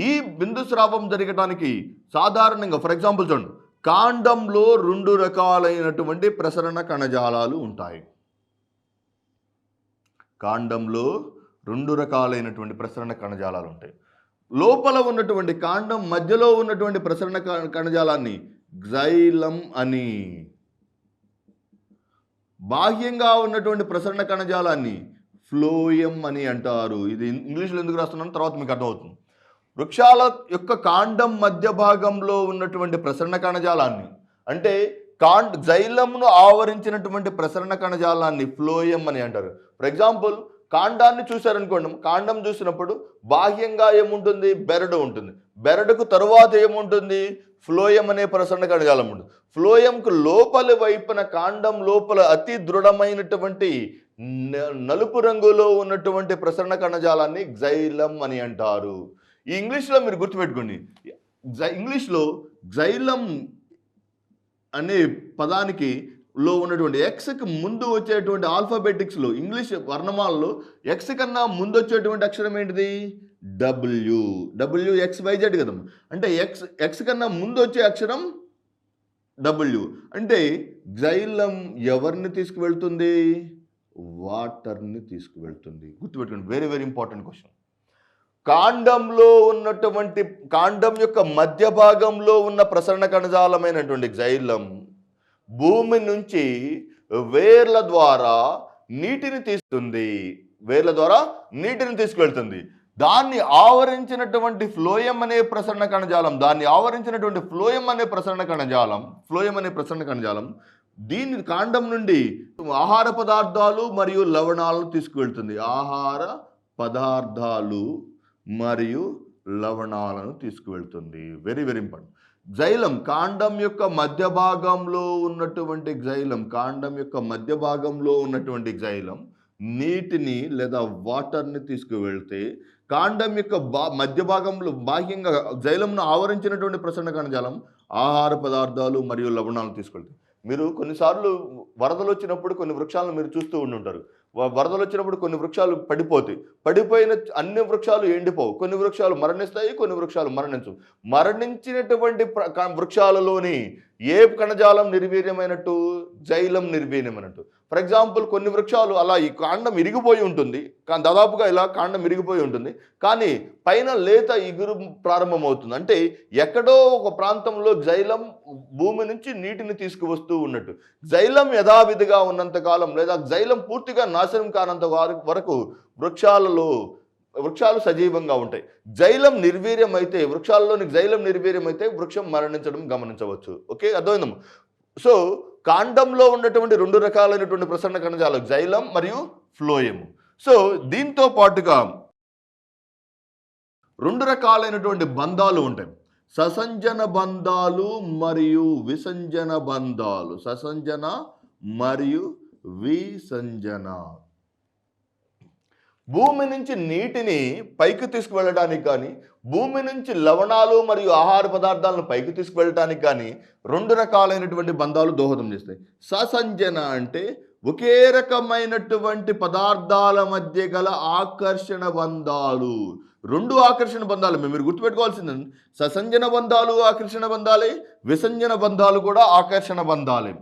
ఈ బిందు స్రావం జరగడానికి సాధారణంగా ఫర్ ఎగ్జాంపుల్ చూడండి, కాండంలో 2 రకాలైనటువంటి ప్రసరణ కణజాలాలు ఉంటాయి. లోపల ఉన్నటువంటి కాండం మధ్యలో ఉన్నటువంటి ప్రసరణ కణజాలాన్ని జైలం అని, బాహ్యంగా ఉన్నటువంటి ప్రసరణ కణజాలాన్ని ఫ్లోయం అని అంటారు. ఇది ఇంగ్లీష్లో ఎందుకు రాస్తున్నాను తర్వాత మీకు అర్థమవుతుంది. వృక్షాల యొక్క కాండం మధ్య భాగంలో ఉన్నటువంటి ప్రసరణ కణజాలాన్ని అంటే జైలంను ఆవరించినటువంటి ప్రసరణ కణజాలాన్ని ఫ్లోయం అని అంటారు. ఫర్ ఎగ్జాంపుల్ కాండాన్ని చూశారనుకోండి, కాండం చూసినప్పుడు బాహ్యంగా ఏముంటుంది, బెరడు ఉంటుంది. బెరడుకు తరువాత ఏముంటుంది, ఫ్లోయం అనే ప్రసరణ కణజాలం ఉంటుంది. ఫ్లోయంకు లోపలి వైపున కాండం లోపల అతి దృఢమైనటువంటి నలుపు రంగులో ఉన్నటువంటి ప్రసరణ కణజాలాన్ని జైలం అని అంటారు. ఈ ఇంగ్లీష్లో మీరు గుర్తుపెట్టుకోండి, ఇంగ్లీష్లో జైలం అనే పదానికి లో ఉన్నటువంటి ఎక్స్కి ముందు వచ్చేటువంటి ఆల్ఫాబెటిక్స్లో ఇంగ్లీష్ వర్ణమాలలో ఎక్స్ కన్నా ముందు వచ్చేటువంటి అక్షరం ఏంటిది, WXYZ కదా. అంటే ఎక్స్ కన్నా ముందు వచ్చే అక్షరం W. అంటే జైలం ఎవరిని తీసుకువెళ్తుంది, వాటర్ని తీసుకువెళ్తుంది. గుర్తుపెట్టుకోండి, వెరీ వెరీ ఇంపార్టెంట్ క్వశ్చన్. కాండం యొక్క మధ్య భాగంలో ఉన్న ప్రసరణ కణజాలమైనటువంటి జైలం భూమి నుంచి వేర్ల ద్వారా నీటిని తీసుకువెళ్తుంది. దాన్ని ఆవరించినటువంటి ఫ్లోయం అనే ప్రసరణ కణజాలం దీని కాండం నుండి ఆహార పదార్థాలు మరియు లవణాలను తీసుకువెళ్తుంది. Very very important. జైలం కాండం యొక్క మధ్య భాగంలో ఉన్నటువంటి జైలం నీటిని లేదా వాటర్ని తీసుకువెళ్తే కాండం యొక్క మధ్య భాగంలో బాహ్యంగా జైలంను ఆవరించినటువంటి ప్రసరణ కణజాలం ఆహార పదార్థాలు మరియు లవణాలను తీసుకెళ్తాయి. మీరు కొన్నిసార్లు వరదలు వచ్చినప్పుడు కొన్ని వృక్షాలను మీరు చూస్తూ ఉండుంటారు. వరదలు వచ్చినప్పుడు కొన్ని వృక్షాలు పడిపోయిన అన్ని వృక్షాలు ఎండిపోవు. కొన్ని వృక్షాలు మరణిస్తాయి, కొన్ని వృక్షాలు మరణించవు. మరణించినటువంటి వృక్షాలలోని ఏ కణజాలం నిర్వీర్యమైనట్టు, జైలం నిర్వీర్యమైనట్టు. ఫర్ ఎగ్జాంపుల్ కొన్ని వృక్షాలు అలా ఈ కాండం ఇరిగిపోయి ఉంటుంది, దాదాపుగా ఇలా కాండం ఇరిగిపోయి ఉంటుంది, కానీ పైన లేత ఇగురు ప్రారంభమవుతుంది. అంటే ఎక్కడో ఒక ప్రాంతంలో జైలం భూమి నుంచి నీటిని తీసుకువస్తూ ఉన్నట్టు. జైలం యథావిధిగా ఉన్నంతకాలం లేదా జైలం పూర్తిగా నాశనం కానంత వరకు వృక్షాలు సజీవంగా ఉంటాయి. వృక్షాలలోని జైలం నిర్వీర్యమైతే వృక్షం మరణించడం గమనించవచ్చు. ఓకే, అర్థమైందమ్మా. సో కాండంలో ఉన్నటువంటి 2 రకాలైనటువంటి ప్రసరణ కణజాలం జైలం మరియు ఫ్లోయం. సో దీంతో పాటుగా 2 రకాలైనటువంటి బంధాలు ఉంటాయి, ససంజన బంధాలు మరియు విసంజన బంధాలు. భూమి నుంచి నీటిని పైకి తీసుకువెళ్ళడానికి కానీ, భూమి నుంచి లవణాలు మరియు ఆహార పదార్థాలను పైకి తీసుకువెళ్ళడానికి కానీ 2 రకాలైనటువంటి బంధాలు దోహదం చేస్తాయి. ససంజన అంటే ఒకే రకమైనటువంటి పదార్థాల మధ్య గల ఆకర్షణ బంధాలు. రెండు ఆకర్షణ బంధాలు మీరు గుర్తుపెట్టుకోవాల్సింది. ససంజన బంధాలు ఆకర్షణ బంధాలే, విసంజన బంధాలు కూడా ఆకర్షణ బంధాలే.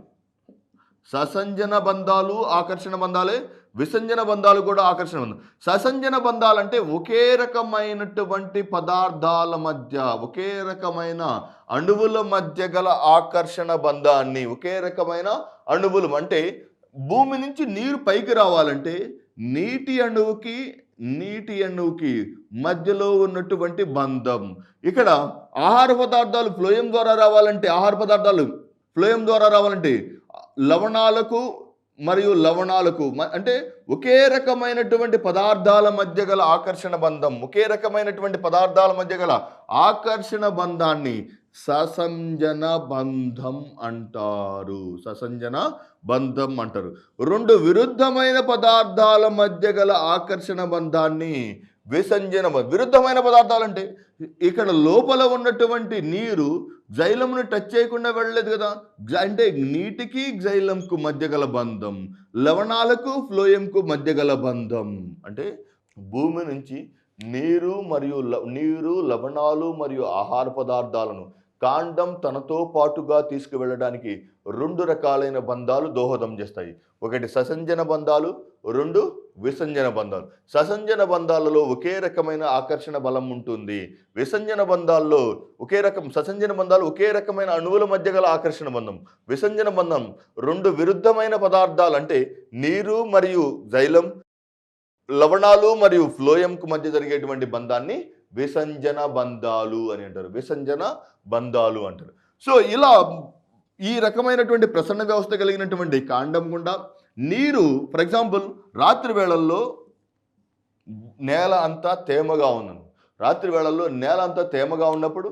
ససంజన బంధాలు ఆకర్షణ బంధాలే, విసంజన బంధాలు కూడా ఆకర్షణ బంధాలు. ససంజన బంధాలు అంటే ఒకే రకమైనటువంటి పదార్థాల మధ్య, ఒకే రకమైన అణువుల మధ్య గల ఆకర్షణ బంధాన్ని, ఒకే రకమైన అణువులు అంటే భూమి నుంచి నీరు పైకి రావాలంటే నీటి అణువుకి మధ్యలో ఉన్నటువంటి బంధం. ఇక్కడ ఆహార పదార్థాలు ఫ్లోయం ద్వారా రావాలంటే, లవణాలకు మరియు లవణాలకు అంటే ఒకే రకమైనటువంటి పదార్థాల మధ్య గల ఆకర్షణ బంధం, ఒకే రకమైనటువంటి పదార్థాల మధ్య గల ఆకర్షణ బంధాన్ని ససంజన బంధం అంటారు. ససంజన బంధం అంటారు. రెండు విరుద్ధమైన పదార్థాల మధ్య గల ఆకర్షణ బంధాన్ని విసంజన. విరుద్ధమైన పదార్థాలు అంటే ఇక్కడ లోపల ఉన్నటువంటి నీరు జైలమును టచ్ చేయకుండా వెళ్ళలేదు కదా, అంటే నీటికి జైలంకు మధ్య గల బంధం, లవణాలకు ఫ్లోయంకు మధ్య గల బంధం. అంటే భూమి నుంచి నీరు లవణాలు మరియు ఆహార పదార్థాలను కాండం తనతో పాటుగా తీసుకువెళ్ళడానికి రెండు రకాలైన బంధాలు దోహదం చేస్తాయి. ఒకటి ససంజన బంధాలు, రెండు విసంజన బంధాలు. ససంజన బంధాలలో ఒకే రకమైన ఆకర్షణ బలం ఉంటుంది. ససంజన బంధాలు ఒకే రకమైన అణువుల మధ్య గల ఆకర్షణ బంధం. విసంజన బంధం రెండు విరుద్ధమైన పదార్థాలు అంటే నీరు మరియు జైలం, లవణాలు మరియు ఫ్లోయంకు మధ్య జరిగేటువంటి బంధాన్ని విసంజన బంధాలు అని అంటారు. విసంజన బంధాలు అంటారు. సో ఇలా ఈ రకమైనటువంటి ప్రసరణ వ్యవస్థ కలిగినటువంటి కాండం గుండా నీరు, ఫర్ ఎగ్జాంపుల్ రాత్రి వేళల్లో నేల అంతా తేమగా ఉంది. రాత్రి వేళల్లో నేల అంతా తేమగా ఉన్నప్పుడు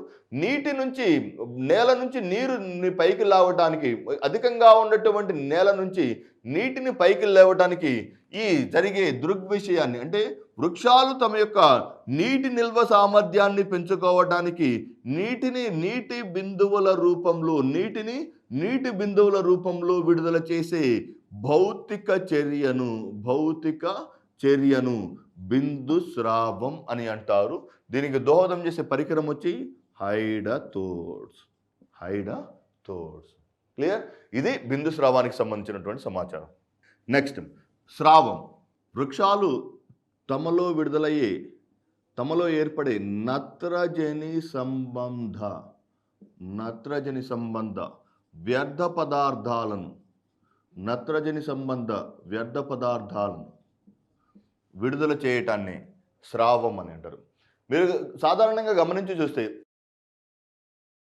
నేల నుంచి నీరుని పైకి లేవటానికి, అధికంగా ఉన్నటువంటి నేల నుంచి నీటిని పైకి లేవటానికి ఈ జరిగే దృగ్విషయాన్ని అంటే వృక్షాలు తమ యొక్క నీటి నిల్వ సామర్థ్యాన్ని పెంచుకోవటానికి నీటి బిందువుల రూపంలో విడుదల చేసే భౌతిక చర్యను బిందు స్రావం అని అంటారు. దీనికి దోహదం చేసే పరికరం వచ్చి హైడతోడ్స్. క్లియర్? ఇది బిందు స్రావానికి సంబంధించినటువంటి సమాచారం. నెక్స్ట్, స్రావం. వృక్షాలు తమలో ఏర్పడే నత్రజని సంబంధ వ్యర్థ పదార్థాలను విడుదల చేయటాన్ని స్రావం అని అంటారు. మీరు సాధారణంగా గమనించి చూస్తే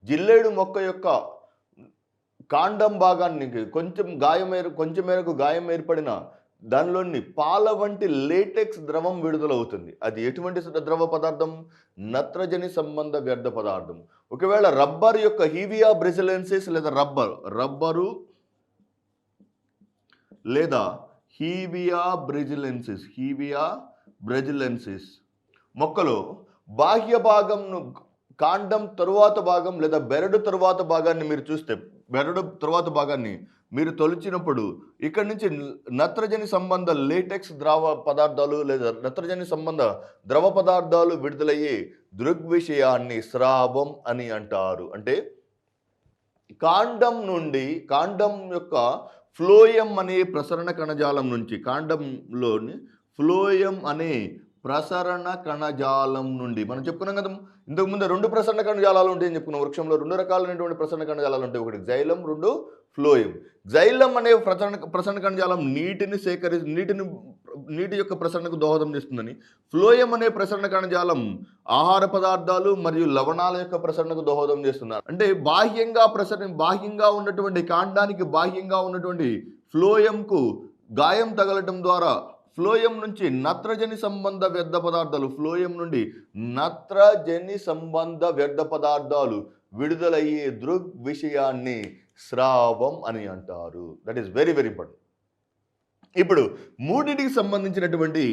జిల్లేడు మొక్క యొక్క కాండం భాగాన్ని కొంచెం మేరకు గాయం ఏర్పడిన దానిలోని పాల వంటి లేటెక్స్ ద్రవం విడుదలవుతుంది. అది ఎటువంటి ద్రవ పదార్థం? నత్రజని సంబంధ వ్యర్థ పదార్థం. ఒకవేళ రబ్బర్ యొక్క హీవియా బ్రెజిలెన్సిస్ లేదా రబ్బరు లేదా హీవియా బ్రెజిలెన్సిస్ మొక్కలో బాహ్య భాగంను, కాండం తరువాత భాగం లేదా బెరడు తరువాత భాగాన్ని మీరు చూస్తే, బెరడు తరువాత భాగాన్ని మీరు తొలిచినప్పుడు ఇక్కడి నుంచి నత్రజని సంబంధ లేటెక్స్ ద్రవ పదార్థాలు లేదా నత్రజని సంబంధ ద్రవ పదార్థాలు విడుదలయ్యే దృగ్విషయాన్ని స్రావం అని అంటారు. అంటే కాండం యొక్క ఫ్లోయం అనే ప్రసరణ కణజాలం నుంచి, కాండంలోని ఫ్లోయం అనే ప్రసరణ కణజాలం నుండి మనం చెప్పుకున్నాం కదా ఇంతకుముందు, రెండు ప్రసరణ కణజాలాలు ఉంటాయని చెప్పుకున్నాం. వృక్షంలో రెండు రకాలైనటువంటి ప్రసరణ కణజాలాలు ఉంటాయి. ఒకటి జైలం, రెండు ఫ్లోయం. జైలం అనే ప్రసరణ కణజాలం నీటి యొక్క ప్రసరణకు దోహదం చేస్తుందని, ఫ్లోయం అనే ప్రసరణ కణజాలం ఆహార పదార్థాలు మరియు లవణాల యొక్క ప్రసరణకు దోహదం చేస్తున్నారు. అంటే బాహ్యంగా ఉన్నటువంటి కాండానికి బాహ్యంగా ఉన్నటువంటి ఫ్లోయంకు గాయం తగలటం ద్వారా ఫ్లోయం నుంచి నత్రజని సంబంధ వ్యర్థ పదార్థాలు విడుదలయ్యే దృగ్విషయాన్ని స్రావం అని అంటారు. That is very very important. ఇప్పుడు మూడింటికి సంబంధించినటువంటి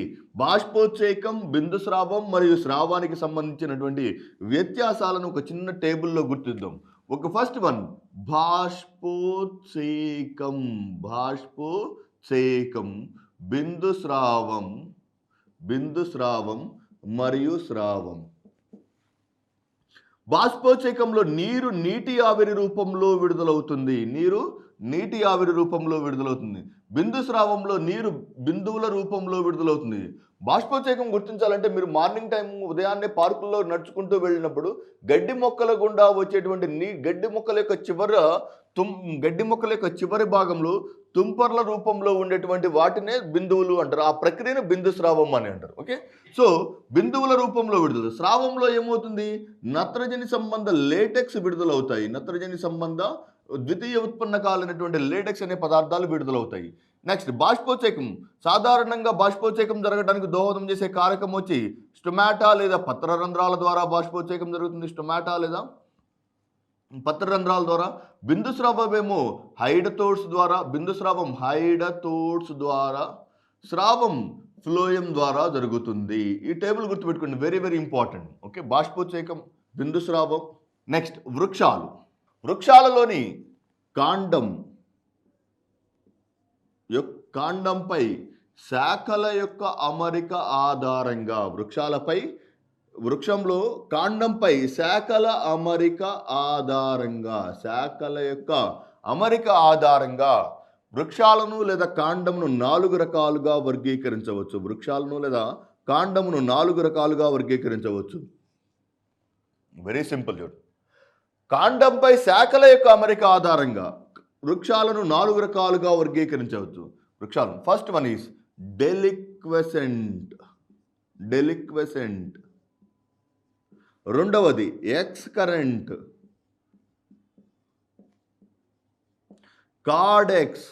బాష్పోత్సేకం, బిందు స్రావం మరియు స్రావానికి సంబంధించినటువంటి వ్యత్యాసాలను ఒక చిన్న టేబుల్లో గుర్తిద్దాం. ఒక ఫస్ట్ వన్ బాష్పోత్సేకం. సేకం, బిందుస్రావం, బిందుస్రావం మరియు స్రావం. బాష్పోత్సేకంలో నీరు నీటి ఆవిరి రూపంలో విడుదలవుతుంది. నీరు నీటి ఆవిరి రూపంలో విడుదలవుతుంది. బిందుస్రావంలో నీరు బిందువుల రూపంలో విడుదలవుతుంది. బాష్పోత్సేకం గుర్తించాలంటే మీరు మార్నింగ్ టైం ఉదయాన్నే పార్కుల్లో నడుచుకుంటూ వెళ్ళినప్పుడు గడ్డి మొక్కల గుండా వచ్చేటువంటి గడ్డి మొక్కల యొక్క చివరి భాగంలో తుంపర్ల రూపంలో ఉండేటువంటి వాటినే బిందువులు అంటారు. ఆ ప్రక్రియను బిందుస్రావం అని అంటారు. ఓకే, సో బిందువుల రూపంలో విడుదల. స్రావంలో ఏమవుతుంది? నత్రజని సంబంధ లేటెక్స్ విడుదలవుతాయి. నత్రజని సంబంధ ద్వితీయ ఉత్పన్నకాలైనటువంటి లేటెక్స్ అనే పదార్థాలు విడుదలవుతాయి. నెక్స్ట్ బాష్పోత్సేకం. సాధారణంగా బాష్పోత్సేకం జరగడానికి దోహదం చేసే కారకం వచ్చి స్టొమాటా లేదా పత్రరంధ్రాల ద్వారా బాష్పోత్సేకం జరుగుతుంది. స్టొమాటా లేదా పత్రరంధ్రాల ద్వారా. బిందుస్రావం ఏమో హైడతోడ్స్ ద్వారా. బిందుస్రావం హైడతోడ్స్ ద్వారా. స్రావం ఫ్లోయం ద్వారా జరుగుతుంది. ఈ టేబుల్ గుర్తుపెట్టుకోండి, వెరీ వెరీ ఇంపార్టెంట్. ఓకే, బాష్పోత్సేకం, బిందుస్రావం. నెక్స్ట్ వృక్షాలు. వృక్షాలలోని కాండంపై శాఖల యొక్క అమరిక ఆధారంగా వృక్షంలో కాండంపై శాఖల యొక్క అమరిక ఆధారంగా వృక్షాలను లేదా కాండంను 4 రకాలుగా వర్గీకరించవచ్చు. వృక్షాలను లేదా కాండమును 4 రకాలుగా వర్గీకరించవచ్చు. Very simple. చూడు, కాండంపై శాఖల యొక్క అమరిక ఆధారంగా వృక్షాలను 4 రకాలుగా వర్గీకరించవచ్చు. వృక్షాలు, ఫస్ట్ వన్ ఈస్ డెలిక్వెసెంట్. రెండవది ఎక్స్కరెంట్, కార్డెక్స్,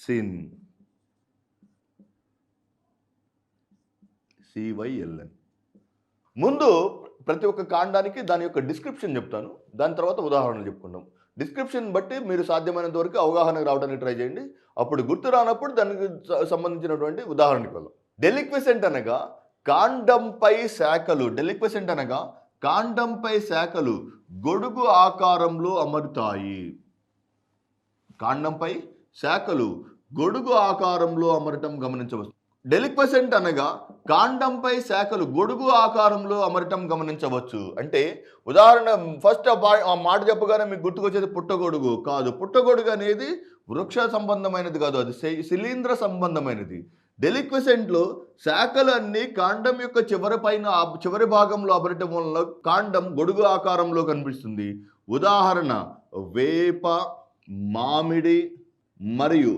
సిన్, CYLN. ముందు ప్రతి ఒక్క కాండానికి దాని యొక్క డిస్క్రిప్షన్ చెప్తాను, దాని తర్వాత ఉదాహరణలు చెప్పుకుందాం. డిస్క్రిప్షన్ బట్టి మీరు సాధ్యమైనంత వరకు అవగాహనకు రావడానికి ట్రై చేయండి. అప్పుడు గుర్తు రానప్పుడు దానికి సంబంధించినటువంటి ఉదాహరణకి వెళ్దాం. డెలిక్వెసెంట్ అనగా కాండంపై శాఖలు గొడుగు ఆకారంలో అమరుతాయి. కాండంపై శాఖలు గొడుగు ఆకారంలో అమరటం గమనించవచ్చు. డెలిక్వెసెంట్ అనగా కాండంపై శాఖలు గొడుగు ఆకారంలో అమరటం గమనించవచ్చు. అంటే ఉదాహరణ, ఫస్ట్ ఆ మాట చెప్పగానే మీకు గుర్తుకొచ్చేది పుట్టగొడుగు కాదు. పుట్టగొడుగు అనేది వృక్ష సంబంధమైనది కాదు, అది శిలీంద్ర సంబంధమైనది. డెలిక్వెసెంట్లో శాఖలు అన్నీ కాండం యొక్క చివరి భాగంలో అమరటం వల్ల కాండం గొడుగు ఆకారంలో కనిపిస్తుంది. ఉదాహరణ వేప, మామిడి మరియు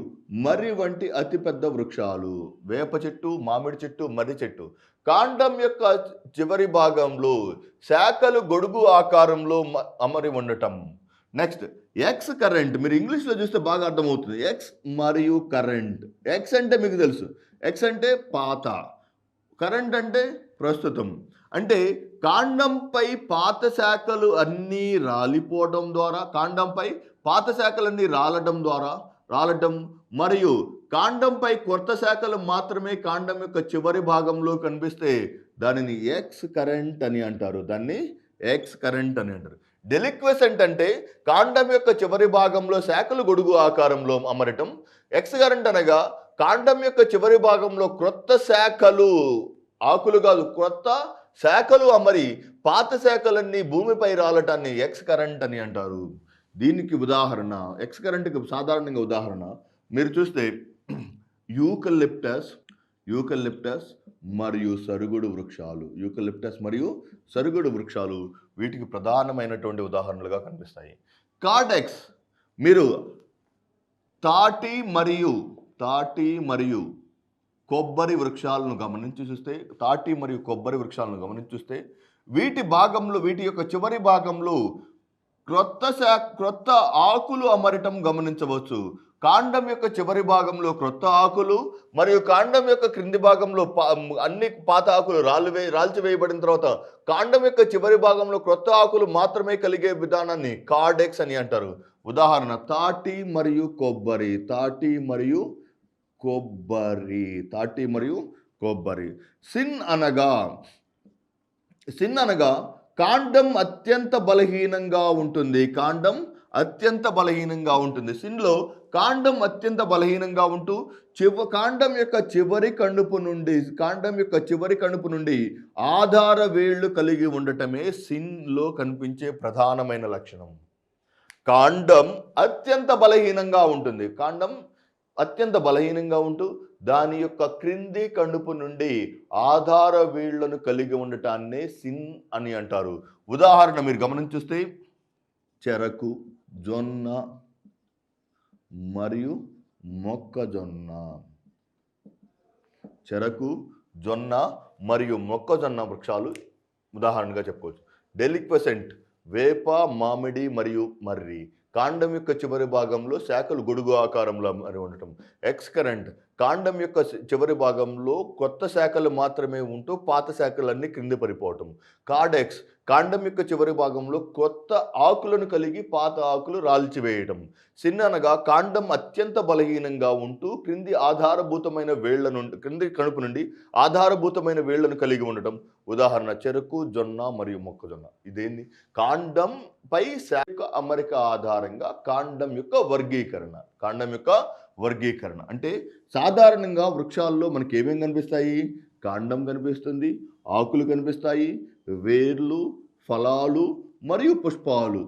మర్రి వంటి అతిపెద్ద వృక్షాలు. వేప చెట్టు, మామిడి చెట్టు, మర్రి చెట్టు కాండం యొక్క చివరి భాగంలో శాఖలు గొడుగు ఆకారంలో అమరి ఉండటం. Next X current. మీరు ఇంగ్లీష్లో చూస్తే బాగా అర్థమవుతుంది. ఎక్స్ మరియు కరెంట్. ఎక్స్ అంటే మీకు తెలుసు, ఎక్స్ అంటే పాత, కరెంట్ అంటే ప్రస్తుతం. అంటే కాండంపై పాత శాఖలు అన్నీ రాలిపోవడం ద్వారా, కాండంపై పాత శాఖలన్నీ రాలటం మరియు కాండంపై కొత్త శాఖలు మాత్రమే కాండం యొక్క చివరి భాగంలో కనిపిస్తే దానిని ఎక్స్ కరెంట్ అని అంటారు. డెలిక్వెసెంట్ అంటే కాండం యొక్క చివరి భాగంలో శాఖలు గొడుగు ఆకారంలో అమరటం. ఎక్స్ కరెంట్ అనగా కాండం యొక్క చివరి భాగంలో క్రొత్త శాఖలు, ఆకులు కాదు, క్రొత్త శాఖలు అమరి పాత శాఖలన్నీ భూమిపై రాలటాన్ని ఎక్స్ కరెంట్ అని అంటారు. దీనికి ఉదాహరణ, ఎక్స్ కరెంట్కి సాధారణంగా ఉదాహరణ మీరు చూస్తే యూకలిప్టస్ మరియు సరుగుడు వృక్షాలు వీటికి ప్రధానమైనటువంటి ఉదాహరణలుగా కనిపిస్తాయి. కార్డెక్స్, మీరు తాటి మరియు కొబ్బరి వృక్షాలను గమనించి చూస్తే వీటి యొక్క చివరి భాగంలో క్రొత్త ఆకులు అమరటం గమనించవచ్చు. కాండం యొక్క చివరి భాగంలో క్రొత్త ఆకులు మరియు కాండం యొక్క క్రింది భాగంలో అన్ని పాత ఆకులు రాల్చివేయబడిన తర్వాత కాండం యొక్క చివరి భాగంలో క్రొత్త ఆకులు మాత్రమే కలిగే విధానాన్ని కార్డెక్స్ అని అంటారు. ఉదాహరణ తాటి మరియు కొబ్బరి. సిన్ అనగా కాండం అత్యంత బలహీనంగా ఉంటుంది. అత్యంత బలహీనంగా ఉంటుంది. సిన్లో కాండం అత్యంత బలహీనంగా ఉంటూ కాండం యొక్క చివరి కణుపు నుండి ఆధార వేళ్ళు కలిగి ఉండటమే సిన్లో కనిపించే ప్రధానమైన లక్షణం. కాండం అత్యంత బలహీనంగా ఉంటుంది. కాండం అత్యంత బలహీనంగా ఉంటూ దాని యొక్క క్రింది కణుపు నుండి ఆధార వేళ్లను కలిగి ఉండటాన్నే సిన్ అని అంటారు. ఉదాహరణ మీరు గమనించుస్తే చెరకు, జొన్న మరియు మొక్కజొన్న. చెరకు, జొన్న మరియు మొక్కజొన్న వృక్షాలు ఉదాహరణగా చెప్పుకోవచ్చు. డెలిక్వెసెంట్ వేప, మామిడి మరియు మర్రి. కాండం యొక్క చివరి భాగంలో శాఖలు గొడుగు ఆకారంలో ఉండటం. ఎక్స్కరెంట్ కాండం యొక్క చివరి భాగంలో కొత్త శాఖలు మాత్రమే ఉంటూ పాత శాఖలన్నీ క్రింద పడిపోవటం. కార్డెక్స్ కాండం యొక్క చివరి భాగంలో కొత్త ఆకులను కలిగి పాత ఆకులు రాల్చివేయటం. సిన్ అనగా కాండం అత్యంత బలహీనంగా ఉంటూ క్రింది కణుపు నుండి ఆధారభూతమైన వేళ్లను కలిగి ఉండటం. ఉదాహరణ చెరకు, జొన్న మరియు మొక్కజొన్న. ఇదేంది? కాండం పై శాఖ అమరిక ఆధారంగా కాండం యొక్క వర్గీకరణ అంటే సాధారణంగా వృక్షాల్లో మనకి ఏమేమి కనిపిస్తాయి? కాండం కనిపిస్తుంది, ఆకులు కనిపిస్తాయి, వేర్లు, ఫలాలు మరియు పుష్పాలు.